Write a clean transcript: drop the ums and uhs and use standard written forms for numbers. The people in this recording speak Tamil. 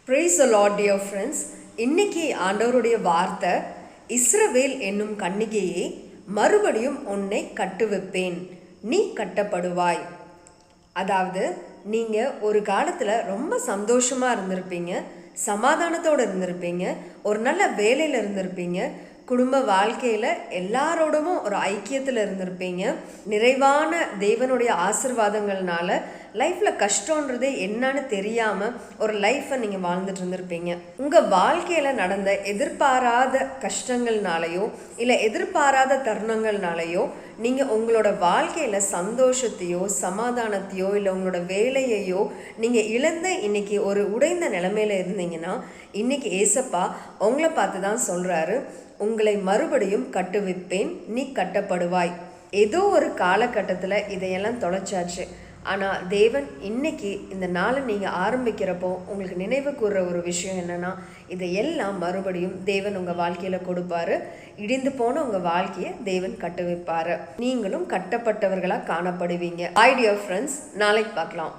Praise the Lord, dear friends. இன்னைக்கு ஆண்டவருடைய வார்த்தை, இஸ்ரவேல் என்னும் கன்னிகையே, மறுபடியும் உன்னை கட்டுவிப்பேன், நீ கட்டப்படுவாய். அதாவது நீங்கள் ஒரு காலத்தில் ரொம்ப சந்தோஷமாக இருந்திருப்பீங்க, சமாதானத்தோடு இருந்திருப்பீங்க, ஒரு நல்ல வேலையில் இருந்திருப்பீங்க, குடும்ப வாழ்க்கையில் எல்லாரோடமும் ஒரு ஐக்கியத்தில் இருந்திருப்பீங்க. நிறைவான தேவனுடைய ஆசீர்வாதங்கள்னால லைஃப்பில் கஷ்டன்றதே என்னன்னு தெரியாமல் ஒரு லைஃப்பை நீங்கள் வாழ்ந்துட்டு இருந்திருப்பீங்க. உங்கள் வாழ்க்கையில் நடந்த எதிர்பாராத கஷ்டங்கள்னாலையோ இல்லை எதிர்பாராத தருணங்கள்னாலையோ நீங்கள் உங்களோட வாழ்க்கையில் சந்தோஷத்தையோ சமாதானத்தையோ இல்லை உங்களோட வேலையையோ நீங்கள் இழந்து இன்னைக்கு ஒரு உடைந்த நிலைமையில் இருந்தீங்கன்னா, இன்னைக்கு ஏசப்பா உங்களை பார்த்து தான் சொல்கிறாரு, உங்களை மறுபடியும் கட்டுவிப்பேன், நீ கட்டப்படுவாய். ஏதோ ஒரு காலகட்டத்தில் இதையெல்லாம் தொலைச்சாச்சு. ஆனால் தேவன் இன்னைக்கு இந்த நாளை நீங்கள் ஆரம்பிக்கிறப்போ உங்களுக்கு நினைவு கூறுற ஒரு விஷயம் என்னென்னா, இதையெல்லாம் மறுபடியும் தேவன் உங்கள் வாழ்க்கையில் கொடுப்பாரு. இடிந்து போன உங்கள் வாழ்க்கையை தேவன் கட்டுவிப்பார். நீங்களும் கட்டப்பட்டவர்களாக காணப்படுவீங்க. ஐ டியர் ஃப்ரெண்ட்ஸ், நாளைக்கு பார்க்கலாம்.